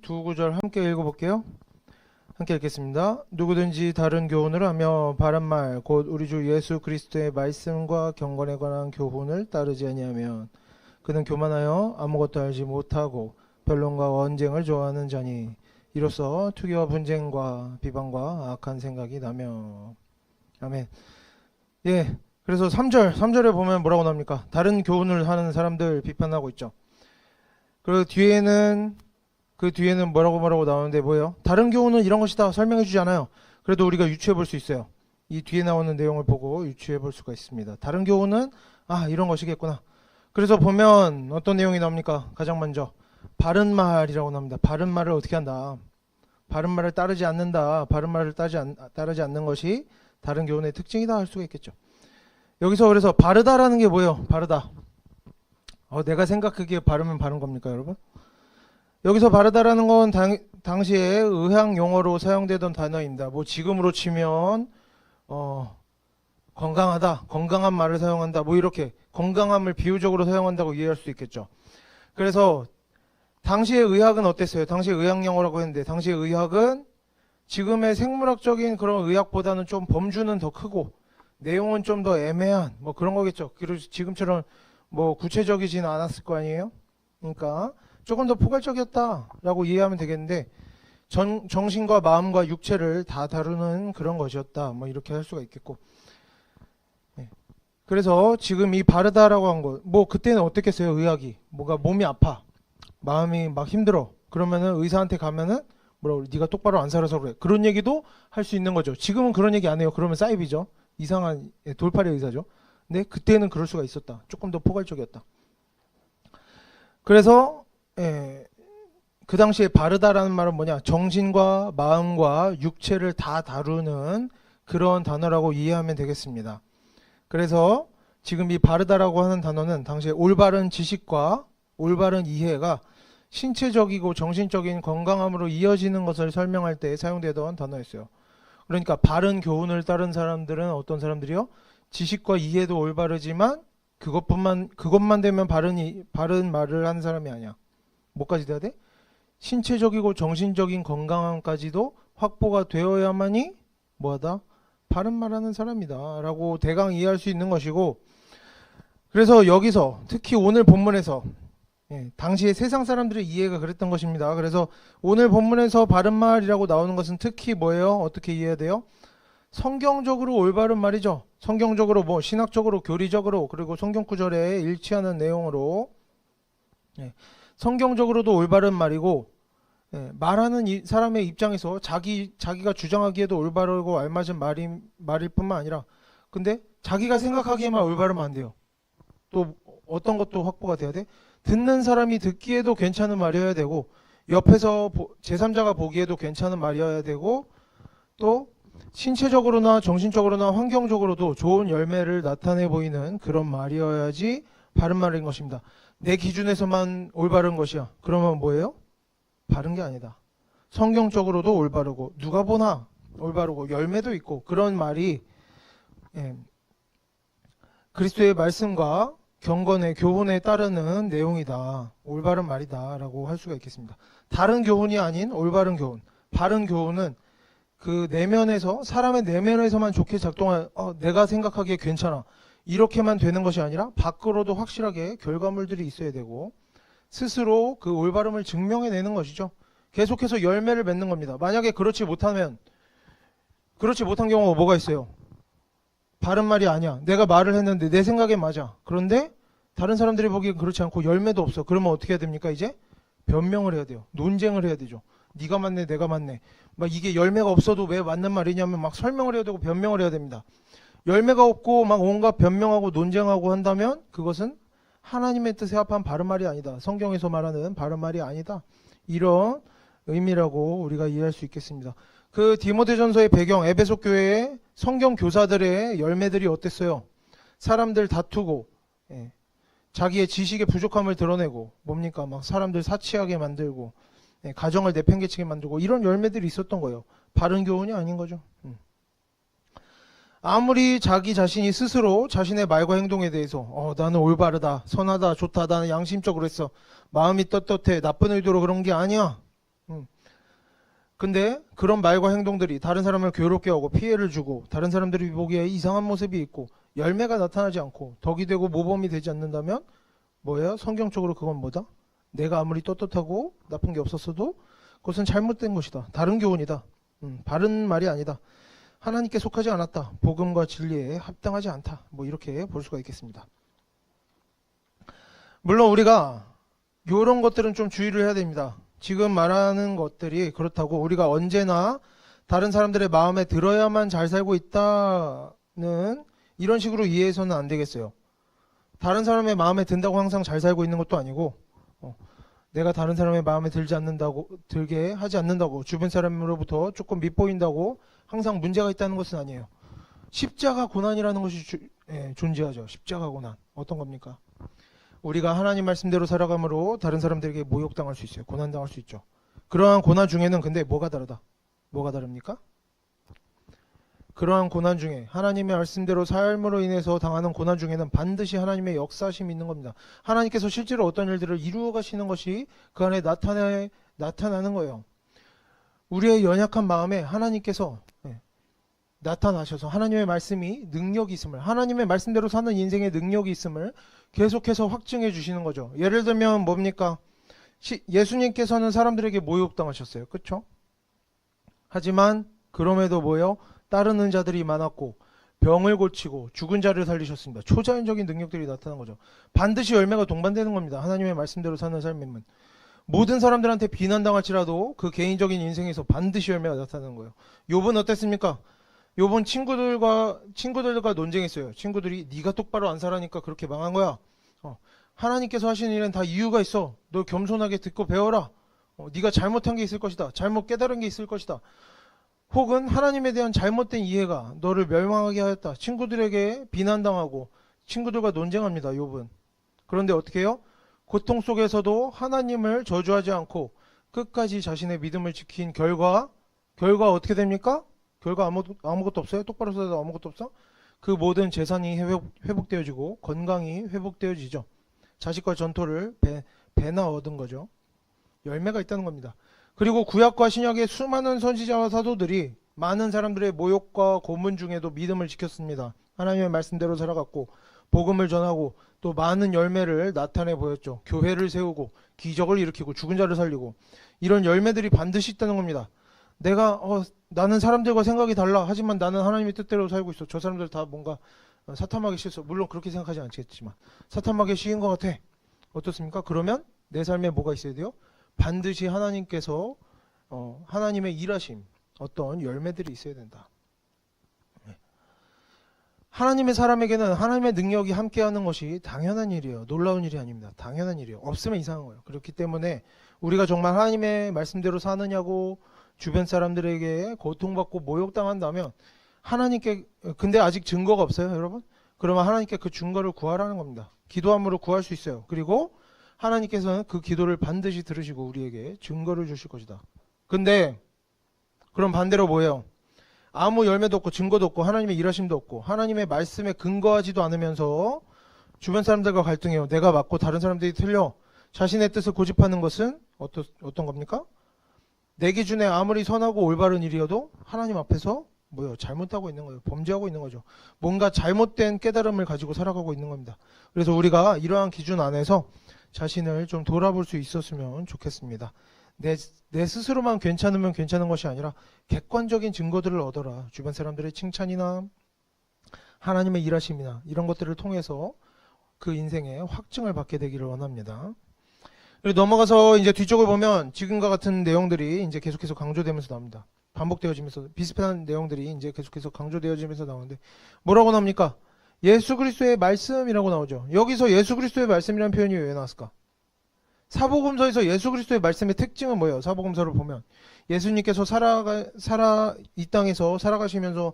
두 구절 함께 읽어볼게요. 함께 읽겠습니다. 누구든지 다른 교훈을 하며 바른 말 곧 우리 주 예수 그리스도의 말씀과 경건에 관한 교훈을 따르지 아니하면 그는 교만하여 아무것도 알지 못하고 변론과 언쟁을 좋아하는 자니 이로써 투기와 분쟁과 비방과 악한 생각이 나며. 아멘. 예. 그래서 3절에 보면 뭐라고 나옵니까? 다른 교훈을 하는 사람들 비판하고 있죠. 그리고 그 뒤에는 뭐라고 나오는데 뭐예요? 다른 교훈은 이런 것이다 설명해 주지 않아요. 그래도 우리가 유추해 볼 수 있어요. 이 뒤에 나오는 내용을 보고 유추해 볼 수가 있습니다. 다른 교훈은 이런 것이겠구나. 그래서 보면 어떤 내용이 나옵니까? 가장 먼저 바른 말이라고 나옵니다. 바른 말을 어떻게 한다? 바른 말을 따르지 않는다. 바른 말을 따르지 않는 것이 다른 교훈의 특징이다 할 수가 있겠죠. 여기서 그래서 바르다라는 게 뭐예요? 바르다. 내가 생각하기에 바르면 바른 겁니까, 여러분? 여기서 바르다라는 건 당시에 의학 용어로 사용되던 단어입니다. 뭐 지금으로 치면 건강하다, 건강한 말을 사용한다, 뭐 이렇게 건강함을 비유적으로 사용한다고 이해할 수 있겠죠. 그래서 당시의 의학은 어땠어요? 당시의 의학 용어라고 했는데 당시의 의학은 지금의 생물학적인 그런 의학보다는 좀 범주는 더 크고 내용은 좀 더 애매한 뭐 그런 거겠죠. 그리고 지금처럼 뭐 구체적이진 않았을 거 아니에요? 그러니까 조금 더 포괄적이었다라고 이해하면 되겠는데 정신과 마음과 육체를 다 다루는 그런 것이었다. 뭐 이렇게 할 수가 있겠고. 네. 그래서 지금 이 바르다라고 한 거, 뭐 그때는 어땠겠어요? 의학이 뭐가 몸이 아파, 마음이 막 힘들어. 그러면은 의사한테 가면은 뭐라고 그래? 네가 똑바로 안 살아서 그래. 그런 얘기도 할 수 있는 거죠. 지금은 그런 얘기 안 해요. 그러면 사이비죠. 이상한 돌팔이 의사죠. 근데 그때는 그럴 수가 있었다. 조금 더 포괄적이었다. 그래서 그 당시에 바르다라는 말은 뭐냐? 정신과 마음과 육체를 다 다루는 그런 단어라고 이해하면 되겠습니다. 그래서 지금 이 바르다라고 하는 단어는 당시에 올바른 지식과 올바른 이해가 신체적이고 정신적인 건강함으로 이어지는 것을 설명할 때 사용되던 단어였어요. 그러니까 바른 교훈을 따른 사람들은 어떤 사람들이요? 지식과 이해도 올바르지만 그것만 되면 바른 말을 하는 사람이 아니야. 뭐까지 돼야 돼? 신체적이고 정신적인 건강함까지도 확보가 되어야만이 뭐하다? 바른 말하는 사람이다 라고 대강 이해할 수 있는 것이고, 그래서 여기서 특히 오늘 본문에서 당시에 세상 사람들의 이해가 그랬던 것입니다. 그래서 오늘 본문에서 바른 말이라고 나오는 것은 특히 뭐예요? 어떻게 이해해야 돼요? 성경적으로 올바른 말이죠. 성경적으로 뭐 신학적으로 교리적으로 그리고 성경 구절에 일치하는 내용으로 성경적으로도 올바른 말이고, 말하는 사람의 입장에서 자기가 주장하기에도 올바르고 알맞은 말일 뿐만 아니라 근데 자기가 생각하기에만 올바르면 안 돼요. 또 어떤 것도 확보가 돼야 돼? 듣는 사람이 듣기에도 괜찮은 말이어야 되고 옆에서 제3자가 보기에도 괜찮은 말이어야 되고 또 신체적으로나 정신적으로나 환경적으로도 좋은 열매를 나타내 보이는 그런 말이어야지 바른 말인 것입니다. 내 기준에서만 올바른 것이야. 그러면 뭐예요? 바른 게 아니다. 성경적으로도 올바르고 누가 보나 올바르고 열매도 있고 그런 말이 그리스도의 말씀과 경건의 교훈에 따르는 내용이다. 올바른 말이다 라고 할 수가 있겠습니다. 다른 교훈이 아닌 올바른 교훈. 바른 교훈은 그 내면에서 사람의 내면에서만 좋게 작동할 내가 생각하기에 괜찮아 이렇게만 되는 것이 아니라 밖으로도 확실하게 결과물들이 있어야 되고 스스로 그 올바름을 증명해내는 것이죠. 계속해서 열매를 맺는 겁니다. 만약에 그렇지 못한 경우가 뭐가 있어요? 바른 말이 아니야. 내가 말을 했는데 내 생각에 맞아. 그런데 다른 사람들이 보기엔 그렇지 않고 열매도 없어. 그러면 어떻게 해야 됩니까? 이제 변명을 해야 돼요. 논쟁을 해야 되죠. 네가 맞네 내가 맞네. 막 이게 열매가 없어도 왜 맞는 말이냐면 막 설명을 해야 되고 변명을 해야 됩니다. 열매가 없고 막 온갖 변명하고 논쟁하고 한다면 그것은 하나님의 뜻에 합한 바른 말이 아니다. 성경에서 말하는 바른 말이 아니다. 이런 의미라고 우리가 이해할 수 있겠습니다. 그 디모데전서의 배경 에베소 교회의 성경 교사들의 열매들이 어땠어요? 사람들 다투고 자기의 지식의 부족함을 드러내고 뭡니까? 막 사람들 사치하게 만들고 가정을 내팽개치게 만들고 이런 열매들이 있었던 거예요. 바른 교훈이 아닌 거죠. 아무리 자기 자신이 스스로 자신의 말과 행동에 대해서 나는 올바르다, 선하다, 좋다, 나는 양심적으로 했어, 마음이 떳떳해, 나쁜 의도로 그런 게 아니야 근데 그런 말과 행동들이 다른 사람을 괴롭게 하고 피해를 주고 다른 사람들이 보기에 이상한 모습이 있고 열매가 나타나지 않고 덕이 되고 모범이 되지 않는다면 뭐예요? 성경적으로 그건 뭐다? 내가 아무리 떳떳하고 나쁜 게 없었어도 그것은 잘못된 것이다. 다른 교훈이다. 바른 말이 아니다. 하나님께 속하지 않았다. 복음과 진리에 합당하지 않다. 뭐 이렇게 볼 수가 있겠습니다. 물론 우리가 이런 것들은 좀 주의를 해야 됩니다. 지금 말하는 것들이 그렇다고 우리가 언제나 다른 사람들의 마음에 들어야만 잘 살고 있다는 이런 식으로 이해해서는 안 되겠어요. 다른 사람의 마음에 든다고 항상 잘 살고 있는 것도 아니고 내가 다른 사람의 마음에 들게 하지 않는다고 주변 사람으로부터 조금 밉보인다고 항상 문제가 있다는 것은 아니에요. 십자가 고난이라는 것이 존재하죠. 십자가 고난. 어떤 겁니까? 우리가 하나님 말씀대로 살아감으로 다른 사람들에게 모욕당할 수 있어요. 고난당할 수 있죠. 그러한 고난 중에는 근데 뭐가 다르다? 뭐가 다릅니까? 그러한 고난 중에 하나님의 말씀대로 삶으로 인해서 당하는 고난 중에는 반드시 하나님의 역사심이 있는 겁니다. 하나님께서 실제로 어떤 일들을 이루어 가시는 것이 그 안에 나타나는 거예요. 우리의 연약한 마음에 하나님께서 나타나셔서 하나님의 말씀이 능력이 있음을, 하나님의 말씀대로 사는 인생의 능력이 있음을 계속해서 확증해 주시는 거죠. 예를 들면 뭡니까? 예수님께서는 사람들에게 모욕당하셨어요. 그렇죠? 하지만 그럼에도 뭐예요? 따르는 자들이 많았고 병을 고치고 죽은 자를 살리셨습니다. 초자연적인 능력들이 나타난 거죠. 반드시 열매가 동반되는 겁니다. 하나님의 말씀대로 사는 삶이면. 모든 사람들한테 비난당할지라도 그 개인적인 인생에서 반드시 열매가 나타나는 거예요. 욥은 어땠습니까? 욥은 친구들과 논쟁했어요. 친구들이 네가 똑바로 안 살아니까 그렇게 망한 거야. 하나님께서 하시는 일은 다 이유가 있어. 너 겸손하게 듣고 배워라. 네가 잘못한 게 있을 것이다. 잘못 깨달은 게 있을 것이다. 혹은 하나님에 대한 잘못된 이해가 너를 멸망하게 하였다. 친구들에게 비난당하고 친구들과 논쟁합니다. 욥은. 그런데 어떻게 해요? 고통 속에서도 하나님을 저주하지 않고 끝까지 자신의 믿음을 지킨 결과 어떻게 됩니까? 결과 아무것도 없어요? 똑바로 써도 아무것도 없어? 그 모든 재산이 회복되어지고 건강이 회복되어지죠. 자식과 전토를 배나 얻은 거죠. 열매가 있다는 겁니다. 그리고 구약과 신약의 수많은 선지자와 사도들이 많은 사람들의 모욕과 고문 중에도 믿음을 지켰습니다. 하나님의 말씀대로 살아갔고 복음을 전하고 또 많은 열매를 나타내 보였죠. 교회를 세우고 기적을 일으키고 죽은 자를 살리고 이런 열매들이 반드시 있다는 겁니다. 나는 사람들과 생각이 달라. 하지만 나는 하나님의 뜻대로 살고 있어. 저 사람들 다 뭔가 사탐하기 싫어. 물론 그렇게 생각하지 않겠지만 사탐하기 쉬운 것 같아. 어떻습니까? 그러면 내 삶에 뭐가 있어야 돼요? 반드시 하나님께서 하나님의 일하심, 어떤 열매들이 있어야 된다. 하나님의 사람에게는 하나님의 능력이 함께하는 것이 당연한 일이에요. 놀라운 일이 아닙니다. 당연한 일이에요. 없으면 이상한 거예요. 그렇기 때문에 우리가 정말 하나님의 말씀대로 사느냐고 주변 사람들에게 고통받고 모욕당한다면 하나님께, 근데 아직 증거가 없어요, 여러분? 그러면 하나님께 그 증거를 구하라는 겁니다. 기도함으로 구할 수 있어요. 그리고 하나님께서는 그 기도를 반드시 들으시고 우리에게 증거를 주실 것이다. 근데 그럼 반대로 뭐예요? 아무 열매도 없고 증거도 없고 하나님의 일하심도 없고 하나님의 말씀에 근거하지도 않으면서 주변 사람들과 갈등해요. 내가 맞고 다른 사람들이 틀려. 자신의 뜻을 고집하는 것은 어떤 겁니까? 내 기준에 아무리 선하고 올바른 일이어도 하나님 앞에서 뭐요? 잘못하고 있는 거예요. 범죄하고 있는 거죠. 뭔가 잘못된 깨달음을 가지고 살아가고 있는 겁니다. 그래서 우리가 이러한 기준 안에서 자신을 좀 돌아볼 수 있었으면 좋겠습니다. 내 스스로만 괜찮으면 괜찮은 것이 아니라 객관적인 증거들을 얻어라. 주변 사람들의 칭찬이나 하나님의 일하심이나 이런 것들을 통해서 그 인생에 확증을 받게 되기를 원합니다. 그리고 넘어가서 이제 뒤쪽을 보면 지금과 같은 내용들이 이제 계속해서 강조되면서 나옵니다. 반복되어지면서 비슷한 내용들이 이제 계속해서 강조되어지면서 나오는데 뭐라고 나옵니까? 예수 그리스도의 말씀이라고 나오죠. 여기서 예수 그리스도의 말씀이라는 표현이 왜 나왔을까? 사복음서에서 예수 그리스도의 말씀의 특징은 뭐예요? 사복음서를 보면 예수님께서 이 땅에서 살아가시면서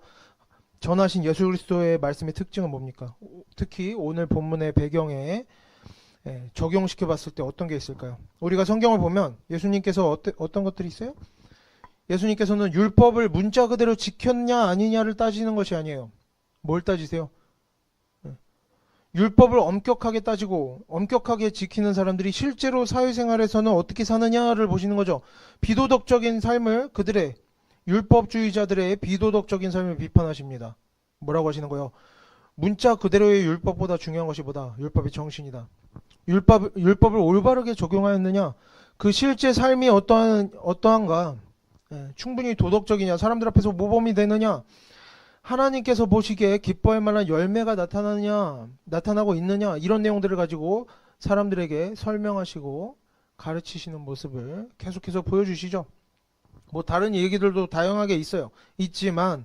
전하신 예수 그리스도의 말씀의 특징은 뭡니까? 특히 오늘 본문의 배경에 적용시켜 봤을 때 어떤 게 있을까요? 우리가 성경을 보면 예수님께서 어떤 것들이 있어요? 예수님께서는 율법을 문자 그대로 지켰냐 아니냐를 따지는 것이 아니에요. 뭘 따지세요? 율법을 엄격하게 따지고 엄격하게 지키는 사람들이 실제로 사회생활에서는 어떻게 사느냐를 보시는 거죠. 비도덕적인 삶을, 그들의 율법주의자들의 비도덕적인 삶을 비판하십니다. 뭐라고 하시는 거예요? 문자 그대로의 율법보다 중요한 것이 뭐다? 율법의 정신이다. 율법을 올바르게 적용하였느냐? 그 실제 삶이 어떠한가? 충분히 도덕적이냐? 사람들 앞에서 모범이 되느냐? 하나님께서 보시기에 기뻐할 만한 열매가 나타나고 있느냐? 이런 내용들을 가지고 사람들에게 설명하시고 가르치시는 모습을 계속해서 보여주시죠. 뭐 다른 얘기들도 다양하게 있지만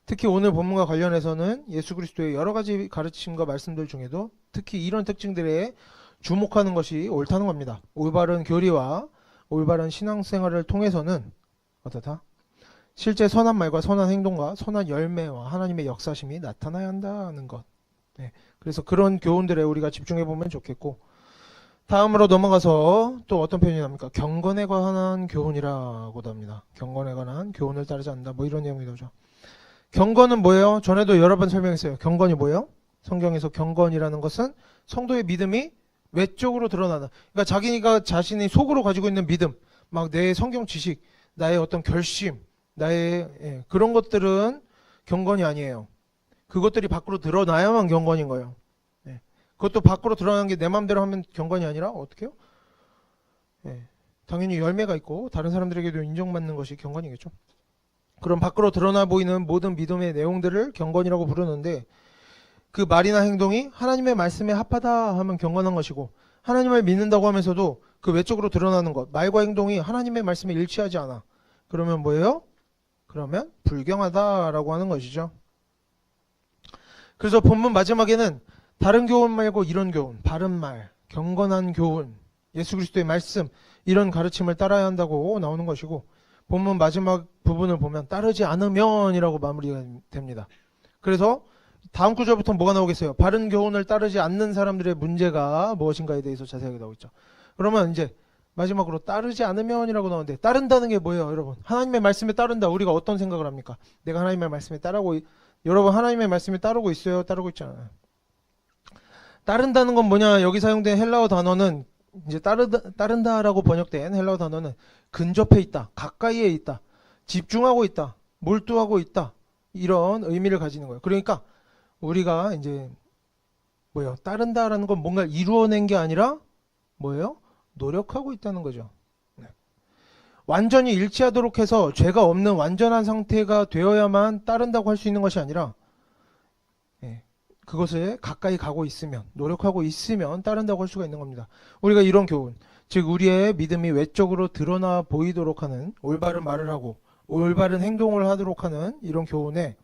특히 오늘 본문과 관련해서는 예수 그리스도의 여러 가지 가르침과 말씀들 중에도 특히 이런 특징들에 주목하는 것이 옳다는 겁니다. 올바른 교리와 올바른 신앙생활을 통해서는 어떻다? 실제 선한 말과 선한 행동과 선한 열매와 하나님의 역사심이 나타나야 한다는 것. 그래서 그런 교훈들에 우리가 집중해 보면 좋겠고, 다음으로 넘어가서 또 어떤 표현이 납니까? 경건에 관한 교훈이라고도 합니다. 경건에 관한 교훈을 따르지 않는다. 뭐 이런 내용이 나오죠. 경건은 뭐예요? 전에도 여러 번 설명했어요. 경건이 뭐예요? 성경에서 경건이라는 것은 성도의 믿음이 외적으로 드러나는, 그러니까 자기가 자신이 속으로 가지고 있는 믿음, 막 내 성경 지식, 나의 어떤 결심, 나의 그런 것들은 경건이 아니에요. 그것들이 밖으로 드러나야만 경건인 거예요. 그것도 밖으로 드러나는 게 내 마음대로 하면 경건이 아니라 어떻게 해요? 당연히 열매가 있고 다른 사람들에게도 인정받는 것이 경건이겠죠. 그럼 밖으로 드러나 보이는 모든 믿음의 내용들을 경건이라고 부르는데, 그 말이나 행동이 하나님의 말씀에 합하다 하면 경건한 것이고, 하나님을 믿는다고 하면서도 그 외적으로 드러나는 것, 말과 행동이 하나님의 말씀에 일치하지 않아. 그러면 뭐예요? 그러면 불경하다라고 하는 것이죠. 그래서 본문 마지막에는 다른 교훈 말고 이런 교훈, 바른 말, 경건한 교훈, 예수 그리스도의 말씀, 이런 가르침을 따라야 한다고 나오는 것이고, 본문 마지막 부분을 보면 따르지 않으면이라고 마무리가 됩니다. 그래서 다음 구절부터 뭐가 나오겠어요? 바른 교훈을 따르지 않는 사람들의 문제가 무엇인가에 대해서 자세하게 나오고 있죠. 그러면 이제 마지막으로 따르지 않으면이라고 나오는데, 따른다는 게 뭐예요, 여러분? 하나님의 말씀에 따른다. 우리가 어떤 생각을 합니까? 내가 하나님의 말씀에 여러분 하나님의 말씀에 따르고 있어요? 따르고 있지 않아요? 따른다는 건 뭐냐? 여기 사용된 헬라어 단어는 이제 따른다라고 번역된 헬라어 단어는 근접해 있다, 가까이에 있다, 집중하고 있다, 몰두하고 있다, 이런 의미를 가지는 거예요. 그러니까 우리가 이제 뭐예요? 따른다라는 건 뭔가를 이루어낸 게 아니라 뭐예요? 노력하고 있다는 거죠. 완전히 일치하도록 해서 죄가 없는 완전한 상태가 되어야만 따른다고 할 수 있는 것이 아니라, 그것에 가까이 가고 있으면, 노력하고 있으면 따른다고 할 수가 있는 겁니다. 우리가 이런 교훈, 즉 우리의 믿음이 외적으로 드러나 보이도록 하는, 올바른 말을 하고 올바른 행동을 하도록 하는 이런 교훈에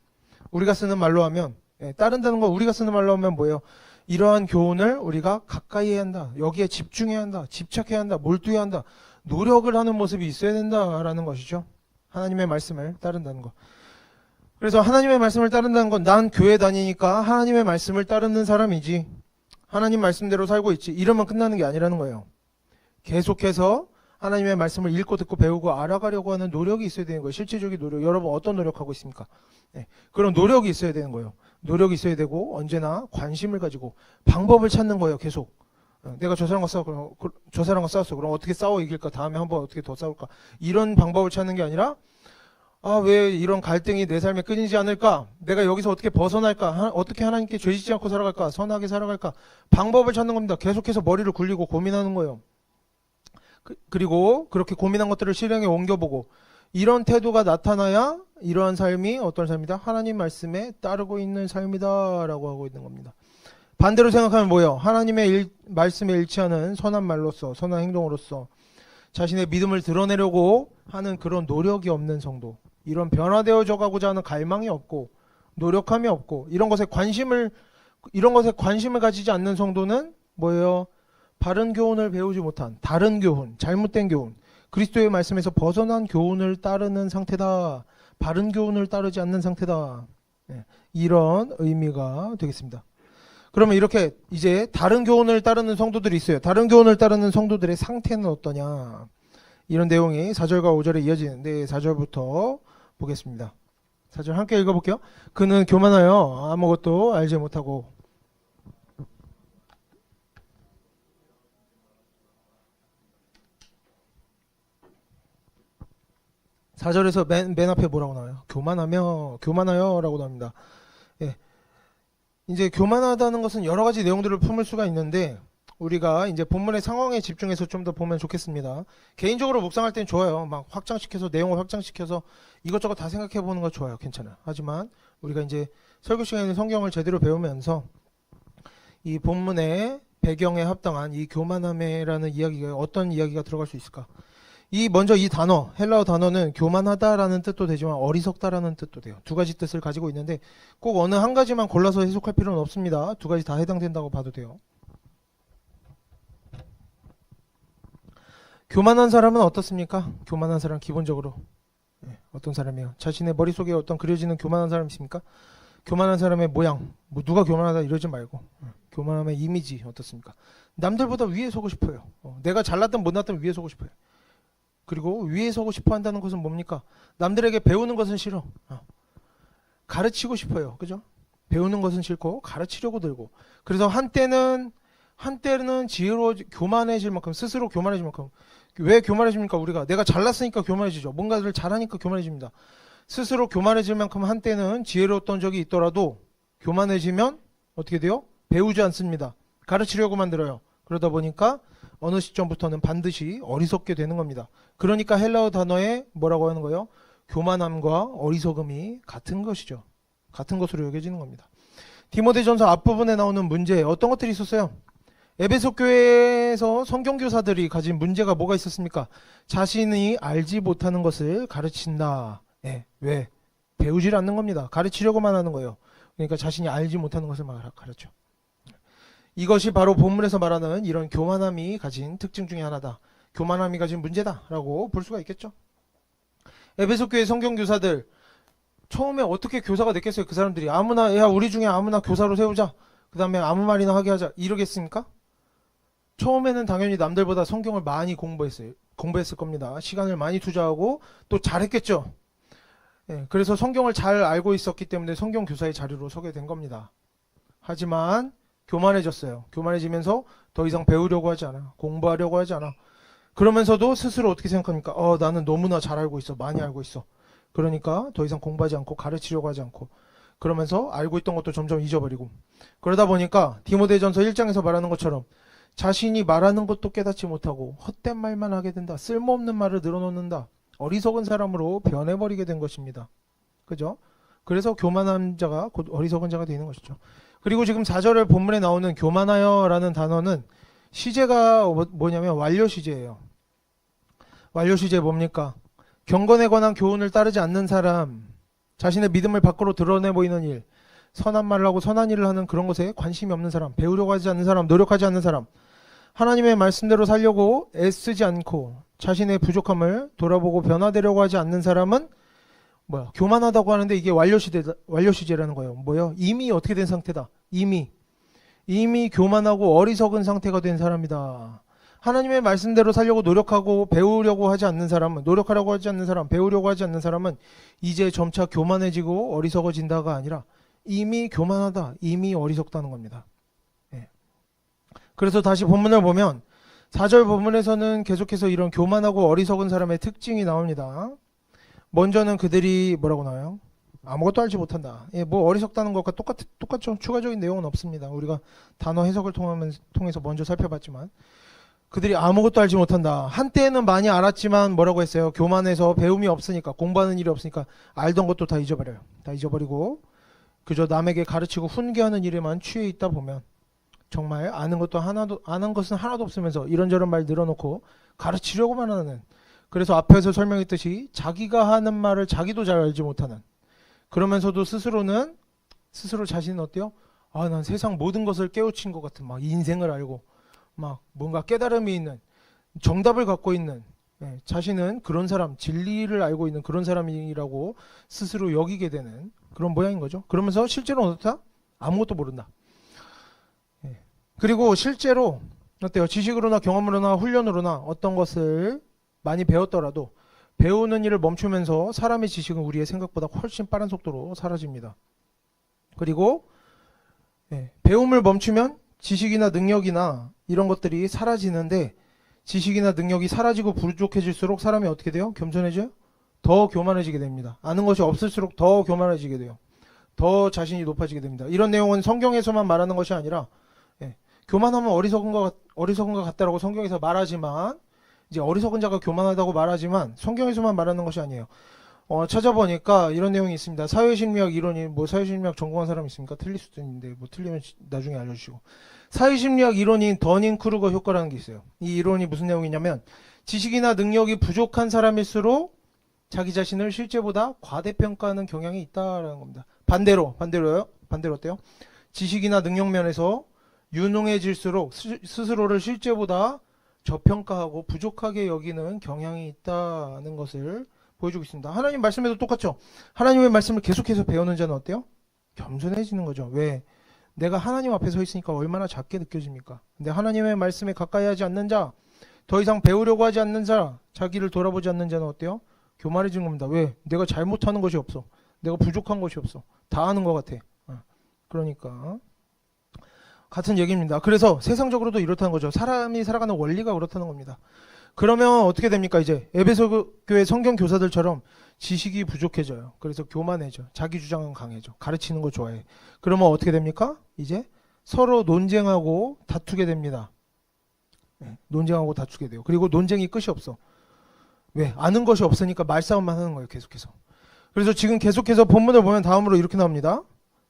우리가 쓰는 말로 하면, 따른다는 건 우리가 쓰는 말로 하면 뭐예요? 이러한 교훈을 우리가 가까이 해야 한다, 여기에 집중해야 한다, 집착해야 한다, 몰두해야 한다, 노력을 하는 모습이 있어야 된다라는 것이죠. 하나님의 말씀을 따른다는 것. 그래서 하나님의 말씀을 따른다는 건 난 교회 다니니까 하나님의 말씀을 따르는 사람이지, 하나님 말씀대로 살고 있지, 이러면 끝나는 게 아니라는 거예요. 계속해서 하나님의 말씀을 읽고 듣고 배우고 알아가려고 하는 노력이 있어야 되는 거예요. 실제적인 노력. 여러분 어떤 노력하고 있습니까? 그런 노력이 있어야 되는 거예요. 노력이 있어야 되고, 언제나 관심을 가지고 방법을 찾는 거예요. 계속. 내가 저 사람과 싸웠어. 그럼 어떻게 싸워 이길까? 다음에 한번 어떻게 더 싸울까? 이런 방법을 찾는 게 아니라, 왜 이런 갈등이 내 삶에 끊이지 않을까? 내가 여기서 어떻게 벗어날까? 어떻게 하나님께 죄짓지 않고 살아갈까? 선하게 살아갈까? 방법을 찾는 겁니다. 계속해서 머리를 굴리고 고민하는 거예요. 그리고 그렇게 고민한 것들을 실행에 옮겨보고, 이런 태도가 나타나야 이러한 삶이 어떤 삶이다? 하나님 말씀에 따르고 있는 삶이다 라고 하고 있는 겁니다. 반대로 생각하면 뭐예요? 하나님의 말씀에 일치하는 선한 말로서, 선한 행동으로서 자신의 믿음을 드러내려고 하는 그런 노력이 없는 성도, 이런 변화되어져 가고자 하는 갈망이 없고 노력함이 없고 이런 것에 관심을 가지지 않는 성도는 뭐예요? 바른 교훈을 배우지 못한 다른 교훈, 잘못된 교훈, 그리스도의 말씀에서 벗어난 교훈을 따르는 상태다. 바른 교훈을 따르지 않는 상태다. 이런 의미가 되겠습니다. 그러면 이렇게 이제 다른 교훈을 따르는 성도들이 있어요. 다른 교훈을 따르는 성도들의 상태는 어떠냐? 이런 내용이 4절과 5절에 이어지는데 4절부터 보겠습니다. 4절 함께 읽어볼게요. 그는 교만하여 아무것도 알지 못하고 4절에서 맨 앞에 뭐라고 나와요? 교만하여 라고 나옵니다. 예. 이제 교만하다는 것은 여러 가지 내용들을 품을 수가 있는데 우리가 이제 본문의 상황에 집중해서 좀 더 보면 좋겠습니다. 개인적으로 묵상할 땐 좋아요. 막 확장시켜서 내용을 확장시켜서 이것저것 다 생각해 보는 거 좋아요. 괜찮아요. 하지만 우리가 이제 설교 시간에 성경을 제대로 배우면서 이 본문의 배경에 합당한 이 교만함이라는 이야기가 어떤 이야기가 들어갈 수 있을까? 먼저 이 단어, 헬라어 단어는 교만하다라는 뜻도 되지만 어리석다라는 뜻도 돼요. 두 가지 뜻을 가지고 있는데 꼭 어느 한 가지만 골라서 해석할 필요는 없습니다. 두 가지 다 해당된다고 봐도 돼요. 교만한 사람은 어떻습니까? 교만한 사람 기본적으로 어떤 사람이에요? 자신의 머릿속에 어떤 그려지는 교만한 사람이 있습니까? 교만한 사람의 모양, 뭐 누가 교만하다 이러지 말고 교만함의 이미지 어떻습니까? 남들보다 위에 서고 싶어요. 내가 잘났든 못났든 위에 서고 싶어요. 그리고 위에 서고 싶어 한다는 것은 뭡니까? 남들에게 배우는 것은 싫어. 가르치고 싶어요. 그죠? 배우는 것은 싫고 가르치려고 들고. 그래서 한때는 교만해질 만큼 스스로 교만해질 만큼 왜 교만해집니까? 우리가 내가 잘났으니까 교만해지죠. 뭔가를 잘하니까 교만해집니다. 스스로 교만해질 만큼 한때는 지혜로웠던 적이 있더라도 교만해지면 어떻게 돼요? 배우지 않습니다. 가르치려고 만들어요. 그러다 보니까 어느 시점부터는 반드시 어리석게 되는 겁니다. 그러니까 헬라어 단어에 뭐라고 하는 거예요? 교만함과 어리석음이 같은 것이죠. 같은 것으로 여겨지는 겁니다. 디모데전서 앞부분에 나오는 문제 어떤 것들이 있었어요? 에베소 교회에서 성경교사들이 가진 문제가 뭐가 있었습니까? 자신이 알지 못하는 것을 가르친다. 왜? 배우질 않는 겁니다. 가르치려고만 하는 거예요. 그러니까 자신이 알지 못하는 것을 가르쳐. 이것이 바로 본문에서 말하는 이런 교만함이 가진 특징 중에 하나다. 교만함이 가진 문제다라고 볼 수가 있겠죠. 에베소 교회 성경교사들 처음에 어떻게 교사가 됐겠어요? 그 사람들이 우리 중에 아무나 교사로 세우자. 그 다음에 아무 말이나 하게 하자. 이러겠습니까? 처음에는 당연히 남들보다 성경을 많이 공부했을 겁니다. 시간을 많이 투자하고 또 잘했겠죠. 그래서 성경을 잘 알고 있었기 때문에 성경 교사의 자리로 서게 된 겁니다. 하지만 교만해졌어요. 교만해지면서 더 이상 배우려고 하지 않아. 공부하려고 하지 않아. 그러면서도 스스로 어떻게 생각합니까? 나는 너무나 잘 알고 있어. 많이 알고 있어. 그러니까 더 이상 공부하지 않고 가르치려고 하지 않고 그러면서 알고 있던 것도 점점 잊어버리고 그러다 보니까 디모데전서 1장에서 말하는 것처럼 자신이 말하는 것도 깨닫지 못하고 헛된 말만 하게 된다. 쓸모없는 말을 늘어놓는다. 어리석은 사람으로 변해버리게 된 것입니다. 그죠? 그래서 교만한 자가 곧 어리석은 자가 되는 것이죠. 그리고 지금 4절의 본문에 나오는 교만하여라는 단어는 시제가 뭐냐면 완료 시제예요. 완료 시제 뭡니까? 경건에 관한 교훈을 따르지 않는 사람, 자신의 믿음을 밖으로 드러내 보이는 일, 선한 말을 하고 선한 일을 하는 그런 것에 관심이 없는 사람, 배우려고 하지 않는 사람, 노력하지 않는 사람, 하나님의 말씀대로 살려고 애쓰지 않고 자신의 부족함을 돌아보고 변화되려고 하지 않는 사람은 교만하다고 하는데 이게 완료 시제라는 거예요. 이미 어떻게 된 상태다. 이미 교만하고 어리석은 상태가 된 사람이다. 하나님의 말씀대로 살려고 노력하고 배우려고 하지 않는 사람은, 노력하려고 하지 않는 사람, 배우려고 하지 않는 사람은 이제 점차 교만해지고 어리석어진다가 아니라 이미 교만하다, 이미 어리석다는 겁니다. 그래서 다시 본문을 보면 4절 본문에서는 계속해서 이런 교만하고 어리석은 사람의 특징이 나옵니다. 먼저는 그들이 뭐라고 나와요? 아무것도 알지 못한다. 어리석다는 것과 똑같죠. 추가적인 내용은 없습니다. 우리가 단어 해석을 통해서 먼저 살펴봤지만 그들이 아무것도 알지 못한다. 한때는 많이 알았지만 뭐라고 했어요? 교만해서 배움이 없으니까, 공부하는 일이 없으니까 알던 것도 다 잊어버려요. 다 잊어버리고 그저 남에게 가르치고 훈계하는 일에만 취해 있다 보면 정말 아는 것은 하나도 없으면서 이런저런 말 늘어놓고 가르치려고만 하는, 그래서 앞에서 설명했듯이 자기가 하는 말을 자기도 잘 알지 못하는, 그러면서도 스스로 자신은 어때요? 난 세상 모든 것을 깨우친 것 같은 막 인생을 알고 막 뭔가 깨달음이 있는, 정답을 갖고 있는, 자신은 그런 사람, 진리를 알고 있는 그런 사람이라고 스스로 여기게 되는 그런 모양인 거죠. 그러면서 실제로는 어떻다? 아무것도 모른다. 그리고 실제로 어때요? 지식으로나 경험으로나 훈련으로나 어떤 것을 많이 배웠더라도 배우는 일을 멈추면서 사람의 지식은 우리의 생각보다 훨씬 빠른 속도로 사라집니다. 그리고 배움을 멈추면 지식이나 능력이나 이런 것들이 사라지는데, 지식이나 능력이 사라지고 부족해질수록 사람이 어떻게 돼요? 겸손해져요? 더 교만해지게 됩니다. 아는 것이 없을수록 더 교만해지게 돼요. 더 자신이 높아지게 됩니다. 이런 내용은 성경에서만 말하는 것이 아니라 예, 교만하면 어리석은 것 같다라고 성경에서 말하지만 이제 어리석은 자가 교만하다고 말하지만 성경에서만 말하는 것이 아니에요. 찾아보니까 이런 내용이 있습니다. 사회심리학 이론이 뭐 사회심리학 전공한 사람 있습니까? 틀릴 수도 있는데 뭐 틀리면 나중에 알려주시고. 사회심리학 이론인 더닝크루거 효과라는 게 있어요. 이 이론이 무슨 내용이냐면 지식이나 능력이 부족한 사람일수록 자기 자신을 실제보다 과대평가하는 경향이 있다라는 겁니다. 반대로요? 반대로 어때요? 지식이나 능력 면에서 유능해질수록 스스로를 실제보다 저평가하고 부족하게 여기는 경향이 있다는 것을 보여주고 있습니다. 하나님 말씀에도 똑같죠? 하나님의 말씀을 계속해서 배우는 자는 어때요? 겸손해지는 거죠. 왜? 내가 하나님 앞에 서 있으니까 얼마나 작게 느껴집니까? 근데 하나님의 말씀에 가까이 하지 않는 자, 더 이상 배우려고 하지 않는 자, 자기를 돌아보지 않는 자는 어때요? 교만해지는 겁니다. 왜? 내가 잘못하는 것이 없어. 내가 부족한 것이 없어. 다 아는 것 같아. 그러니까 같은 얘기입니다. 그래서 세상적으로도 이렇다는 거죠. 사람이 살아가는 원리가 그렇다는 겁니다. 그러면 어떻게 됩니까? 이제 에베소 교회 성경 교사들처럼 지식이 부족해져요. 그래서 교만해져. 자기 주장은 강해져. 가르치는 거 좋아해. 그러면 어떻게 됩니까? 이제 서로 논쟁하고 다투게 됩니다. 논쟁하고 다투게 돼요. 그리고 논쟁이 끝이 없어. 왜? 아는 것이 없으니까 말싸움만 하는 거예요. 계속해서. 그래서 지금 계속해서 본문을 보면 다음으로 이렇게 나옵니다.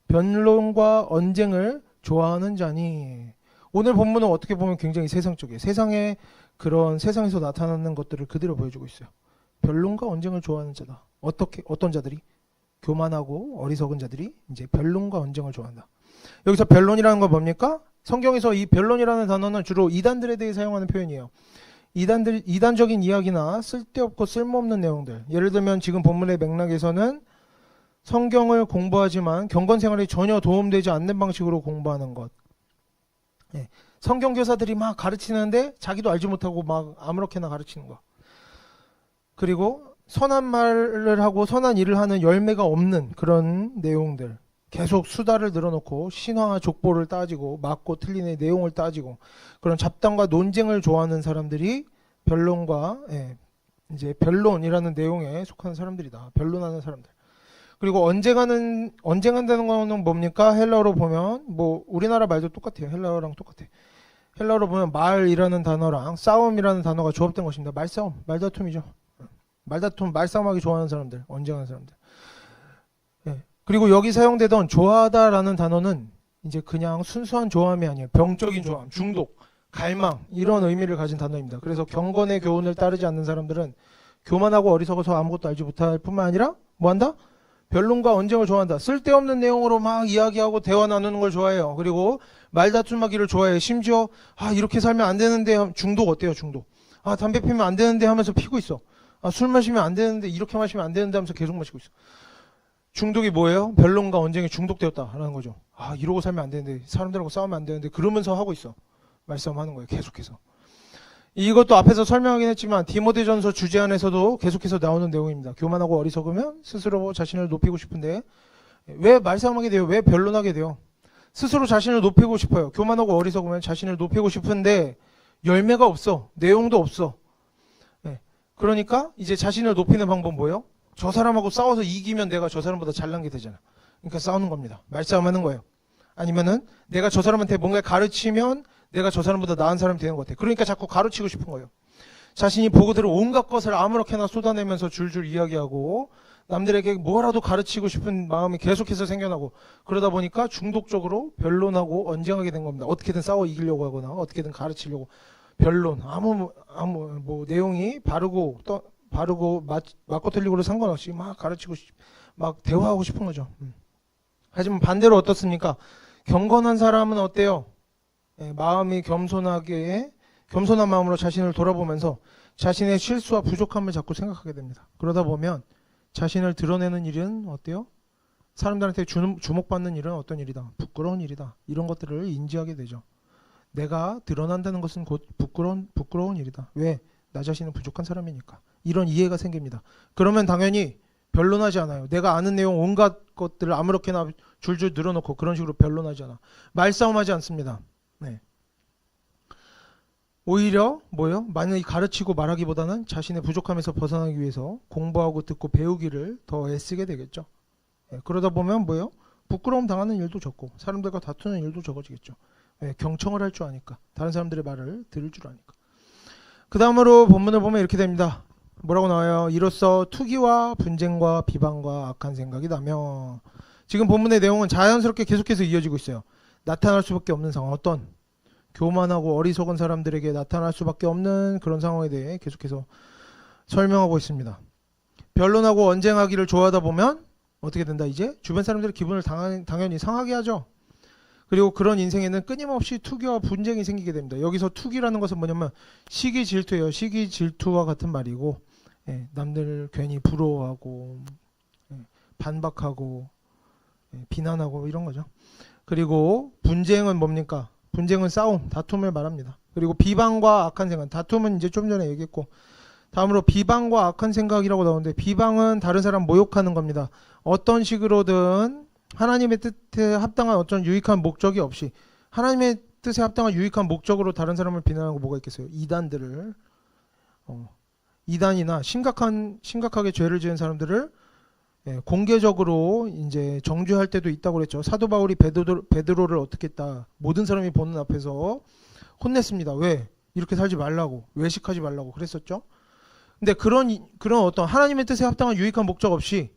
변론과 언쟁을 좋아하는 자니. 오늘 본문은 어떻게 보면 굉장히 세상적이에요. 세상의 그런 세상에서 나타나는 것들을 그대로 보여주고 있어요. 변론과 언쟁을 좋아하는 자다. 어떤 자들이? 교만하고 어리석은 자들이 이제 변론과 언쟁을 좋아한다. 여기서 변론이라는 건 뭡니까? 성경에서 이 변론이라는 단어는 주로 이단들에 대해 사용하는 표현이에요. 이단적인 이야기나 쓸데없고 쓸모없는 내용들. 예를 들면 지금 본문의 맥락에서는 성경을 공부하지만 경건 생활에 전혀 도움되지 않는 방식으로 공부하는 것. 성경 교사들이 막 가르치는데 자기도 알지 못하고 막 아무렇게나 가르치는 거. 그리고 선한 말을 하고 선한 일을 하는 열매가 없는 그런 내용들. 계속 수다를 늘어놓고 신화 족보를 따지고 맞고 틀린의 내용을 따지고 그런 잡담과 논쟁을 좋아하는 사람들이 변론과 이제 변론이라는 내용에 속하는 사람들이다. 변론하는 사람들. 그리고 언쟁한다는 거는 뭡니까? 헬라어로 보면 뭐 우리나라 말도 똑같아요. 헬라어랑 똑같아. 헬라어로 보면 말이라는 단어랑 싸움이라는 단어가 조합된 것입니다. 말싸움, 말다툼이죠. 말싸움하기 좋아하는 사람들, 언쟁하는 사람들. 그리고 여기 사용되던 좋아하다라는 단어는 이제 그냥 순수한 좋아함이 아니에요. 병적인 좋아함, 중독, 갈망 이런 의미를 가진 단어입니다. 그래서 경건의 교훈을 따르지 않는 사람들은 교만하고 어리석어서 아무것도 알지 못할 뿐만 아니라 뭐한다? 변론과 언쟁을 좋아한다. 쓸데없는 내용으로 막 이야기하고 대화 나누는 걸 좋아해요. 그리고 말다툼하기를 좋아해요. 심지어 이렇게 살면 안 되는데 중독 어때요? 중독. 담배 피면 안 되는데 하면서 피고 있어. 술 마시면 안 되는데 이렇게 마시면 안 되는데 하면서 계속 마시고 있어. 중독이 뭐예요? 변론과 언쟁에 중독되었다라는 거죠. 이러고 살면 안 되는데 사람들하고 싸우면 안 되는데 그러면서 하고 있어. 말싸움하는 거예요. 계속해서. 이것도 앞에서 설명하긴 했지만 디모데전서 주제 안에서도 계속해서 나오는 내용입니다. 교만하고 어리석으면 스스로 자신을 높이고 싶은데 왜 말싸움하게 돼요? 왜 변론하게 돼요? 스스로 자신을 높이고 싶어요. 교만하고 어리석으면 자신을 높이고 싶은데 열매가 없어. 내용도 없어. 그러니까 이제 자신을 높이는 방법 뭐예요? 저 사람하고 싸워서 이기면 내가 저 사람보다 잘난 게 되잖아. 그러니까 싸우는 겁니다. 말싸움하는 거예요. 아니면은 내가 저 사람한테 뭔가 가르치면 내가 저 사람보다 나은 사람이 되는 것 같아. 그러니까 자꾸 가르치고 싶은 거예요. 자신이 보고 들은 온갖 것을 아무렇게나 쏟아내면서 줄줄 이야기하고 남들에게 뭐라도 가르치고 싶은 마음이 계속해서 생겨나고 그러다 보니까 중독적으로 변론하고 언쟁하게 된 겁니다. 어떻게든 싸워 이기려고 하거나 어떻게든 가르치려고 변론 뭐 내용이 바르고 맞고 틀리고로 상관없이 막 가르치고 막 대화하고 싶은 거죠. 하지만 반대로 어떻습니까? 경건한 사람은 어때요? 마음이 겸손한 마음으로 자신을 돌아보면서 자신의 실수와 부족함을 자꾸 생각하게 됩니다. 그러다 보면 자신을 드러내는 일은 어때요? 사람들한테 주목받는 일은 어떤 일이다? 부끄러운 일이다. 이런 것들을 인지하게 되죠. 내가 드러난다는 것은 곧 부끄러운 일이다. 왜? 나 자신은 부족한 사람이니까. 이런 이해가 생깁니다. 그러면 당연히 변론하지 않아요. 내가 아는 내용 온갖 것들을 아무렇게나 줄줄 늘어놓고 그런 식으로 변론하지 않아. 말싸움하지 않습니다. 오히려 뭐예요? 많이 가르치고 말하기보다는 자신의 부족함에서 벗어나기 위해서 공부하고 듣고 배우기를 더 애쓰게 되겠죠. 예, 그러다 보면 뭐예요? 부끄러움 당하는 일도 적고 사람들과 다투는 일도 적어지겠죠. 예, 경청을 할 줄 아니까. 다른 사람들의 말을 들을 줄 아니까. 그 다음으로 본문을 보면 이렇게 됩니다. 뭐라고 나와요? 이로써 투기와 분쟁과 비방과 악한 생각이 나며. 지금 본문의 내용은 자연스럽게 계속해서 이어지고 있어요. 나타날 수밖에 없는 상황. 어떤 교만하고 어리석은 사람들에게 나타날 수밖에 없는 그런 상황에 대해 계속해서 설명하고 있습니다. 변론하고 언쟁하기를 좋아하다 보면 어떻게 된다? 이제 주변 사람들의 기분을 당연히 상하게 하죠. 그리고 그런 인생에는 끊임없이 투기와 분쟁이 생기게 됩니다. 여기서 투기라는 것은 뭐냐면 시기 질투예요. 시기 질투와 같은 말이고, 예, 남들 괜히 부러워하고, 예, 반박하고, 예, 비난하고 이런 거죠. 그리고 분쟁은 뭡니까? 분쟁은 싸움, 다툼을 말합니다. 그리고 비방과 악한 생각, 다툼은 이제 좀 전에 얘기했고, 다음으로 비방과 악한 생각이라고 나오는데, 비방은 다른 사람 모욕하는 겁니다. 어떤 식으로든 하나님의 뜻에 합당한 어떤 유익한 목적이 없이 하나님의 뜻에 합당한 유익한 목적으로 다른 사람을 비난하고 뭐가 있겠어요? 이단들을 이단이나 심각하게 죄를 지은 사람들을, 예, 공개적으로 이제 정죄할 때도 있다고 그랬죠. 사도 바울이 베드로를 어떻게 했다? 모든 사람이 보는 앞에서 혼냈습니다. 왜? 이렇게 살지 말라고, 외식하지 말라고 그랬었죠. 근데 그런 어떤 하나님의 뜻에 합당한 유익한 목적 없이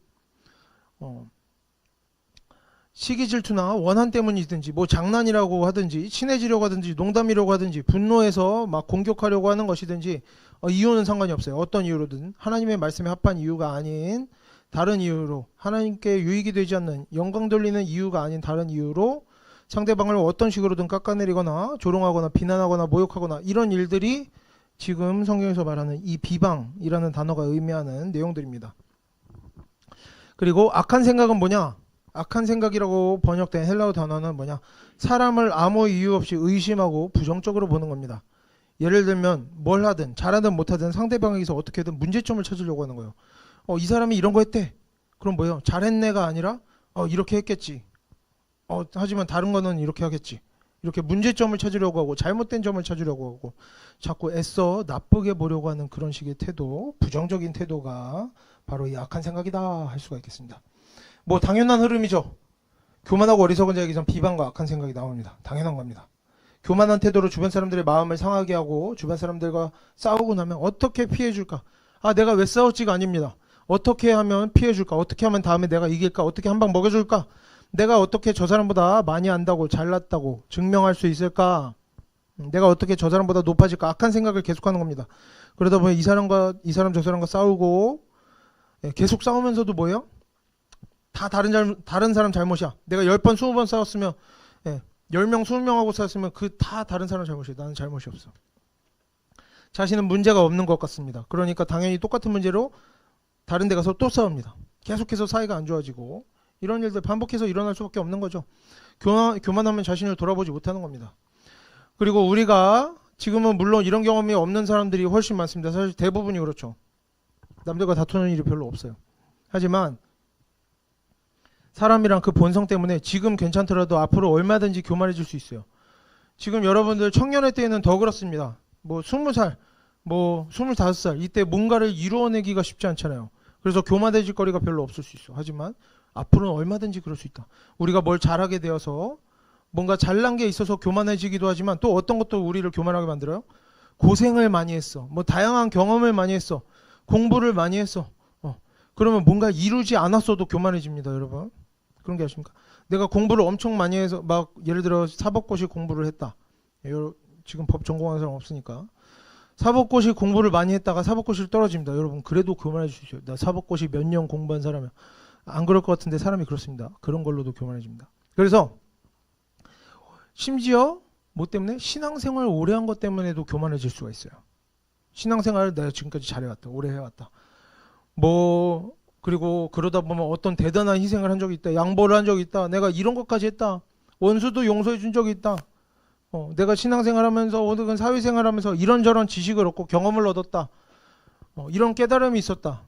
시기 질투나 원한 때문이든지 뭐 장난이라고 하든지 친해지려고 하든지 농담이라고 하든지 분노해서 막 공격하려고 하는 것이든지 이유는 상관이 없어요. 어떤 이유로든 하나님의 말씀에 합한 이유가 아닌 다른 이유로, 하나님께 유익이 되지 않는 영광 돌리는 이유가 아닌 다른 이유로 상대방을 어떤 식으로든 깎아내리거나 조롱하거나 비난하거나 모욕하거나 이런 일들이 지금 성경에서 말하는 이 비방이라는 단어가 의미하는 내용들입니다. 그리고 악한 생각은 뭐냐? 악한 생각이라고 번역된 헬라어 단어는 뭐냐? 사람을 아무 이유 없이 의심하고 부정적으로 보는 겁니다. 예를 들면 뭘 하든 잘하든 못하든 상대방에게서 어떻게든 문제점을 찾으려고 하는 거예요. 이 사람이 이런 거 했대. 그럼 뭐예요? 잘했네가 아니라 이렇게 했겠지. 하지만 다른 거는 이렇게 하겠지. 이렇게 문제점을 찾으려고 하고 잘못된 점을 찾으려고 하고 자꾸 애써 나쁘게 보려고 하는 그런 식의 태도, 부정적인 태도가 바로 이 악한 생각이다 할 수가 있겠습니다. 뭐 당연한 흐름이죠. 교만하고 어리석은 자에게선 비방과 악한 생각이 나옵니다. 당연한 겁니다. 교만한 태도로 주변 사람들의 마음을 상하게 하고 주변 사람들과 싸우고 나면 어떻게 피해줄까? 내가 왜 싸웠지가 아닙니다. 어떻게 하면 피해줄까? 어떻게 하면 다음에 내가 이길까? 어떻게 한 방 먹여줄까? 내가 어떻게 저 사람보다 많이 안다고 잘났다고 증명할 수 있을까? 내가 어떻게 저 사람보다 높아질까? 악한 생각을 계속하는 겁니다. 그러다 보면 이 사람 저 사람과 싸우고, 계속 싸우면서도 뭐예요? 다 다른 사람 잘못이야. 내가 10번 20번 싸웠으면, 10명 20명하고 싸웠으면 다 다른 사람 잘못이야. 나는 잘못이 없어. 자신은 문제가 없는 것 같습니다. 그러니까 당연히 똑같은 문제로 다른 데 가서 또 싸웁니다. 계속해서 사이가 안 좋아지고 이런 일들 반복해서 일어날 수밖에 없는 거죠. 교만하면 자신을 돌아보지 못하는 겁니다. 그리고 우리가 지금은 물론 이런 경험이 없는 사람들이 훨씬 많습니다. 사실 대부분이 그렇죠. 남들과 다투는 일이 별로 없어요. 하지만 사람이란 그 본성 때문에 지금 괜찮더라도 앞으로 얼마든지 교만해질 수 있어요. 지금 여러분들 청년의 때에는 더 그렇습니다. 뭐 20살, 뭐 25살 이때 뭔가를 이루어내기가 쉽지 않잖아요. 그래서 교만해질 거리가 별로 없을 수 있어. 하지만 앞으로는 얼마든지 그럴 수 있다. 우리가 뭘 잘하게 되어서 뭔가 잘난 게 있어서 교만해지기도 하지만 또 어떤 것도 우리를 교만하게 만들어요? 고생을 많이 했어. 뭐 다양한 경험을 많이 했어. 공부를 많이 했어. 그러면 뭔가 이루지 않았어도 교만해집니다, 여러분. 그런 게 아십니까? 내가 공부를 엄청 많이 해서 막 예를 들어 사법고시 공부를 했다. 지금 법 전공하는 사람 없으니까. 사법고시 공부를 많이 했다가 사법고시를 떨어집니다. 여러분 그래도 교만해질 수 있어요. 나 사법고시 몇 년 공부한 사람이야. 안 그럴 것 같은데 사람이 그렇습니다. 그런 걸로도 교만해집니다. 그래서 심지어 뭐 때문에? 신앙생활 오래 한 것 때문에도 교만해질 수가 있어요. 신앙생활을 내가 지금까지 잘해왔다. 오래 해왔다. 뭐 그리고 그러다 보면 어떤 대단한 희생을 한 적이 있다. 양보를 한 적이 있다. 내가 이런 것까지 했다. 원수도 용서해 준 적이 있다. 내가 신앙생활하면서 혹은 사회생활하면서 이런저런 지식을 얻고 경험을 얻었다. 이런 깨달음이 있었다.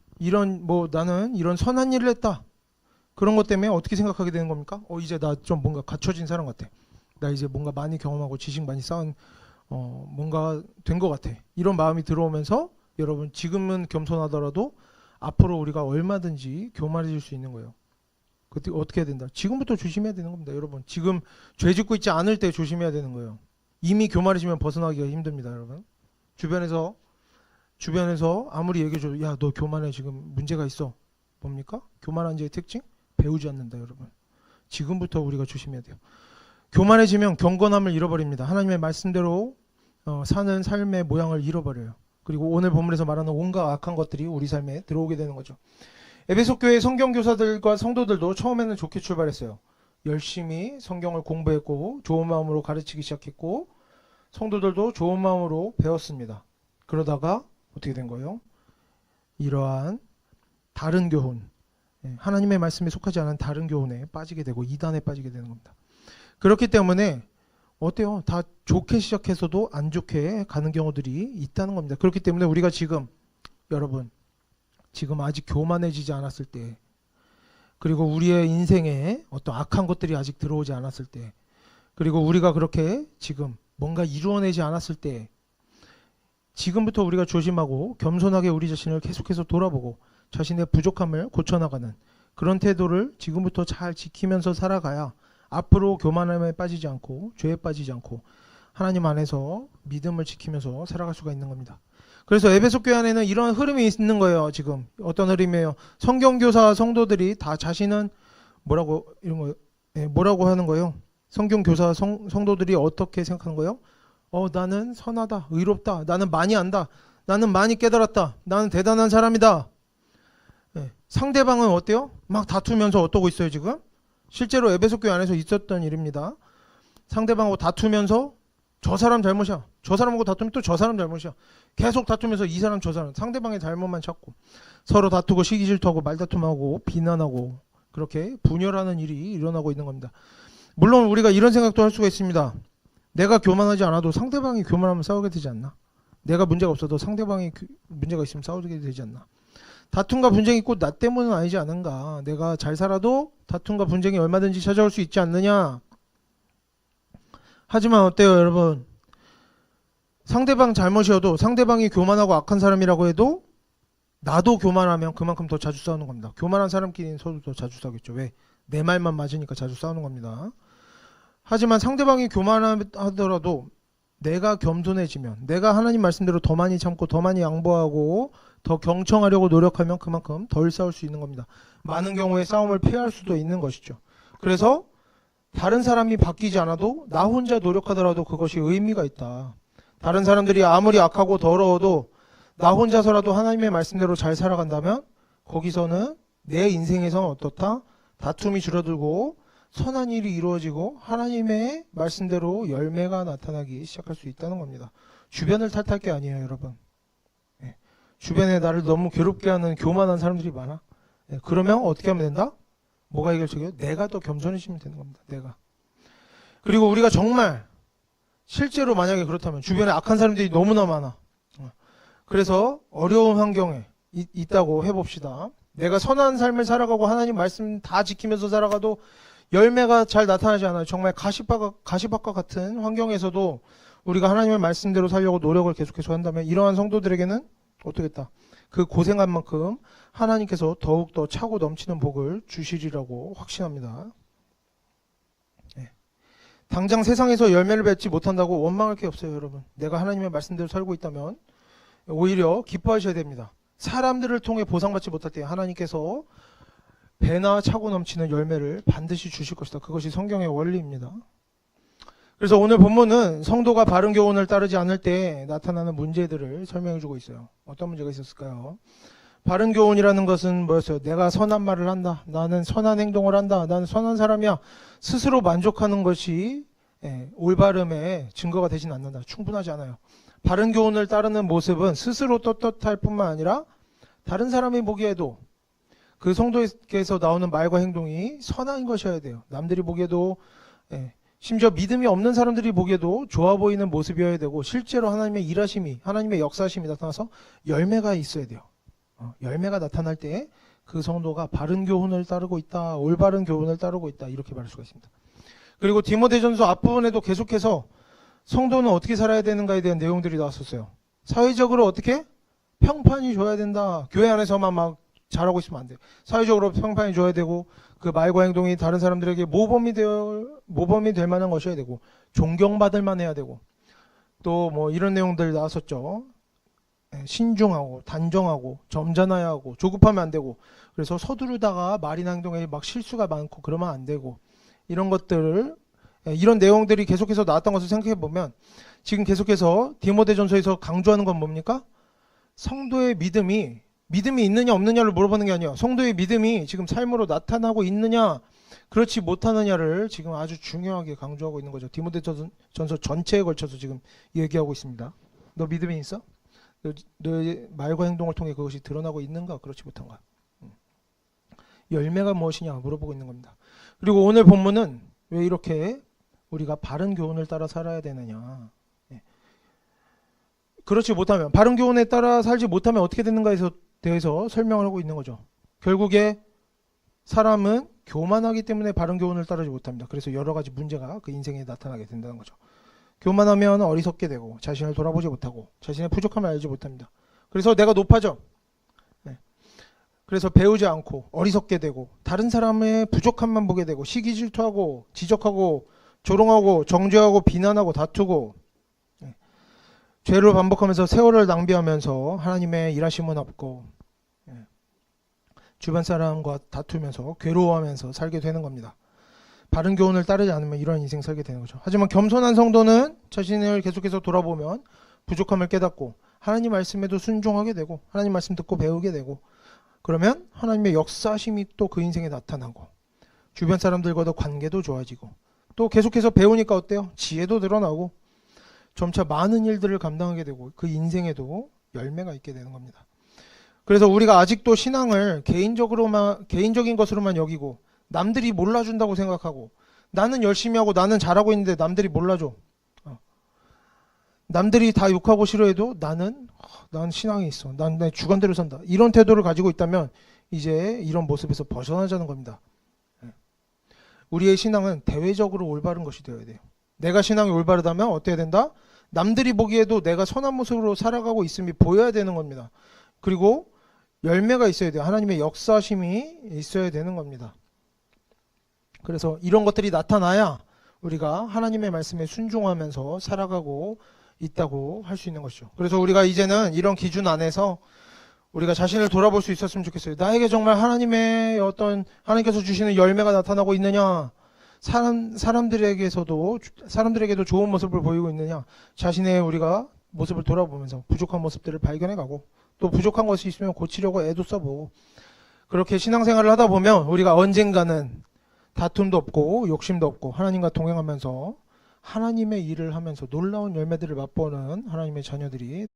나는 이런 선한 일을 했다. 그런 것 때문에 어떻게 생각하게 되는 겁니까? 이제 나 좀 뭔가 갖춰진 사람 같아. 나 이제 뭔가 많이 경험하고 지식 많이 쌓은 뭔가 된 것 같아. 이런 마음이 들어오면서 여러분 지금은 겸손하더라도 앞으로 우리가 얼마든지 교만해질 수 있는 거예요. 그때 어떻게 해야 된다? 지금부터 조심해야 되는 겁니다. 여러분 지금 죄 짓고 있지 않을 때 조심해야 되는 거예요. 이미 교만해지면 벗어나기가 힘듭니다. 여러분 주변에서 아무리 얘기해줘도 야 너 교만해 지금 문제가 있어. 뭡니까? 교만한 자의 특징? 배우지 않는다. 여러분 지금부터 우리가 조심해야 돼요. 교만해지면 경건함을 잃어버립니다. 하나님의 말씀대로 사는 삶의 모양을 잃어버려요. 그리고 오늘 본문에서 말하는 온갖 악한 것들이 우리 삶에 들어오게 되는 거죠. 에베소 교회 성경교사들과 성도들도 처음에는 좋게 출발했어요. 열심히 성경을 공부했고 좋은 마음으로 가르치기 시작했고 성도들도 좋은 마음으로 배웠습니다. 그러다가 어떻게 된 거예요? 이러한 다른 교훈, 하나님의 말씀에 속하지 않은 다른 교훈에 빠지게 되고 이단에 빠지게 되는 겁니다. 그렇기 때문에 어때요? 다 좋게 시작해서도 안 좋게 가는 경우들이 있다는 겁니다. 그렇기 때문에 우리가 여러분 지금 아직 교만해지지 않았을 때, 그리고 우리의 인생에 어떤 악한 것들이 아직 들어오지 않았을 때, 그리고 우리가 그렇게 지금 뭔가 이루어내지 않았을 때, 지금부터 우리가 조심하고 겸손하게 우리 자신을 계속해서 돌아보고 자신의 부족함을 고쳐나가는 그런 태도를 지금부터 잘 지키면서 살아가야 앞으로 교만함에 빠지지 않고 죄에 빠지지 않고 하나님 안에서 믿음을 지키면서 살아갈 수가 있는 겁니다. 그래서 에베소 교회 안에는 이런 흐름이 있는 거예요. 지금 어떤 흐름이에요? 성경교사 성도들이 다 자신은 뭐라고 하는 거예요? 성경교사 성도들이 어떻게 생각하는 거예요? 나는 선하다, 의롭다, 나는 많이 안다, 나는 많이 깨달았다, 나는 대단한 사람이다. 상대방은 어때요? 막 다투면서 어떠고 있어요 지금? 실제로 에베소 교회 안에서 있었던 일입니다. 상대방하고 다투면서 저 사람 잘못이야. 저 사람하고 다투면 또 저 사람 잘못이야. 계속 다투면서 이 사람 저 사람 상대방의 잘못만 찾고 서로 다투고 시기 질투하고 말다툼하고 비난하고 그렇게 분열하는 일이 일어나고 있는 겁니다. 물론 우리가 이런 생각도 할 수가 있습니다. 내가 교만하지 않아도 상대방이 교만하면 싸우게 되지 않나? 내가 문제가 없어도 상대방이 문제가 있으면 싸우게 되지 않나? 다툼과 분쟁이 꼭 나 때문은 아니지 않은가? 내가 잘 살아도 다툼과 분쟁이 얼마든지 찾아올 수 있지 않느냐? 하지만 어때요 여러분? 상대방 잘못이어도 상대방이 교만하고 악한 사람이라고 해도 나도 교만하면 그만큼 더 자주 싸우는 겁니다. 교만한 사람끼리는 서로 더 자주 싸우겠죠. 왜? 내 말만 맞으니까 자주 싸우는 겁니다. 하지만 상대방이 교만하더라도 내가 겸손해지면, 내가 하나님 말씀대로 더 많이 참고 더 많이 양보하고 더 경청하려고 노력하면 그만큼 덜 싸울 수 있는 겁니다. 많은 경우에 싸움을 피할 수도 있는 것이죠. 그래서 다른 사람이 바뀌지 않아도 나 혼자 노력하더라도 그것이 의미가 있다. 다른 사람들이 아무리 악하고 더러워도 나 혼자서라도 하나님의 말씀대로 잘 살아간다면 거기서는 내 인생에서는 어떻다? 다툼이 줄어들고 선한 일이 이루어지고 하나님의 말씀대로 열매가 나타나기 시작할 수 있다는 겁니다. 주변을 탓할 게 아니에요, 여러분. 주변에 나를 너무 괴롭게 하는 교만한 사람들이 많아. 그러면 어떻게 하면 된다? 뭐가 해결책이에요? 내가 더 겸손해지면 되는 겁니다. 내가. 그리고 우리가 정말 실제로 만약에 그렇다면 주변에 악한 사람들이 너무나 많아. 그래서 어려운 환경에 있다고 해봅시다. 내가 선한 삶을 살아가고 하나님 말씀 다 지키면서 살아가도 열매가 잘 나타나지 않아요. 정말 가시밭과 같은 환경에서도 우리가 하나님의 말씀대로 살려고 노력을 계속해서 한다면 이러한 성도들에게는 어떻겠다. 그 고생한 만큼 하나님께서 더욱더 차고 넘치는 복을 주시리라고 확신합니다. 당장 세상에서 열매를 맺지 못한다고 원망할 게 없어요, 여러분. 내가 하나님의 말씀대로 살고 있다면 오히려 기뻐하셔야 됩니다. 사람들을 통해 보상받지 못할 때 하나님께서 배나 차고 넘치는 열매를 반드시 주실 것이다. 그것이 성경의 원리입니다. 그래서 오늘 본문은 성도가 바른 교훈을 따르지 않을 때 나타나는 문제들을 설명해주고 있어요. 어떤 문제가 있었을까요? 바른 교훈이라는 것은 뭐였어요? 내가 선한 말을 한다. 나는 선한 행동을 한다. 나는 선한 사람이야. 스스로 만족하는 것이 올바름의 증거가 되진 않는다. 충분하지 않아요. 바른 교훈을 따르는 모습은 스스로 떳떳할 뿐만 아니라 다른 사람이 보기에도 그 성도에게서 나오는 말과 행동이 선한 것이어야 돼요. 남들이 보기에도 심지어 믿음이 없는 사람들이 보기에도 좋아 보이는 모습이어야 되고 실제로 하나님의 일하심이 하나님의 역사심이 나타나서 열매가 있어야 돼요. 열매가 나타날 때 그 성도가 바른 교훈을 따르고 있다. 올바른 교훈을 따르고 있다. 이렇게 말할 수가 있습니다. 그리고 디모데전서 앞부분에도 계속해서 성도는 어떻게 살아야 되는가에 대한 내용들이 나왔었어요. 사회적으로 어떻게? 평판이 줘야 된다. 교회 안에서만 막 잘하고 있으면 안 돼. 사회적으로 평판이 줘야 되고, 그 말과 행동이 다른 사람들에게 모범이 될 만한 것이어야 되고, 존경받을 만해야 되고, 또 뭐 이런 내용들 나왔었죠. 신중하고, 단정하고, 점잖아야 하고, 조급하면 안 되고, 그래서 서두르다가 말이나 행동에 막 실수가 많고 그러면 안 되고, 이런 것들을, 이런 내용들이 계속해서 나왔던 것을 생각해 보면, 지금 계속해서 디모데전서에서 강조하는 건 뭡니까? 성도의 믿음이 있느냐 없느냐를 물어보는 게 아니에요. 성도의 믿음이 지금 삶으로 나타나고 있느냐 그렇지 못하느냐를 지금 아주 중요하게 강조하고 있는 거죠. 디모데전서 전체에 걸쳐서 지금 얘기하고 있습니다. 너 믿음이 있어? 너의 말과 행동을 통해 그것이 드러나고 있는가 그렇지 못한가. 열매가 무엇이냐 물어보고 있는 겁니다. 그리고 오늘 본문은 왜 이렇게 우리가 바른 교훈을 따라 살아야 되느냐, 그렇지 못하면, 바른 교훈에 따라 살지 못하면 어떻게 되는가에 대해서 설명을 하고 있는 거죠. 결국에 사람은 교만하기 때문에 바른 교훈을 따르지 못합니다. 그래서 여러 가지 문제가 그 인생에 나타나게 된다는 거죠. 교만하면 어리석게 되고, 자신을 돌아보지 못하고, 자신의 부족함을 알지 못합니다. 그래서 내가 높아져. 그래서 배우지 않고 어리석게 되고, 다른 사람의 부족함만 보게 되고, 시기 질투하고, 지적하고, 조롱하고, 정죄하고, 비난하고, 다투고, 죄를 반복하면서 세월을 낭비하면서 하나님의 일하심은 없고, 주변 사람과 다투면서 괴로워하면서 살게 되는 겁니다. 바른 교훈을 따르지 않으면 이런 인생 살게 되는 거죠. 하지만 겸손한 성도는 자신을 계속해서 돌아보면 부족함을 깨닫고 하나님 말씀에도 순종하게 되고, 하나님 말씀 듣고 배우게 되고, 그러면 하나님의 역사심이 또 그 인생에 나타나고, 주변 사람들과도 관계도 좋아지고, 또 계속해서 배우니까 어때요? 지혜도 늘어나고, 점차 많은 일들을 감당하게 되고, 그 인생에도 열매가 있게 되는 겁니다. 그래서 우리가 아직도 신앙을 개인적인 것으로만 여기고, 남들이 몰라준다고 생각하고, 나는 열심히 하고 나는 잘하고 있는데 남들이 몰라줘. 남들이 다 욕하고 싫어해도 난 신앙이 있어. 난 내 주관대로 산다. 이런 태도를 가지고 있다면 이제 이런 모습에서 벗어나자는 겁니다. 우리의 신앙은 대외적으로 올바른 것이 되어야 돼요. 내가 신앙이 올바르다면 어때야 된다? 남들이 보기에도 내가 선한 모습으로 살아가고 있음이 보여야 되는 겁니다. 그리고 열매가 있어야 돼요. 하나님의 역사심이 있어야 되는 겁니다. 그래서 이런 것들이 나타나야 우리가 하나님의 말씀에 순종하면서 살아가고 있다고 할 수 있는 것이죠. 그래서 우리가 이제는 이런 기준 안에서 우리가 자신을 돌아볼 수 있었으면 좋겠어요. 나에게 정말 하나님께서 주시는 열매가 나타나고 있느냐? 사람들에게도 좋은 모습을 보이고 있느냐? 자신의 우리가 모습을 돌아보면서 부족한 모습들을 발견해가고, 또 부족한 것이 있으면 고치려고 애도 써보고, 그렇게 신앙생활을 하다 보면 우리가 언젠가는 다툼도 없고 욕심도 없고 하나님과 동행하면서 하나님의 일을 하면서 놀라운 열매들을 맛보는 하나님의 자녀들이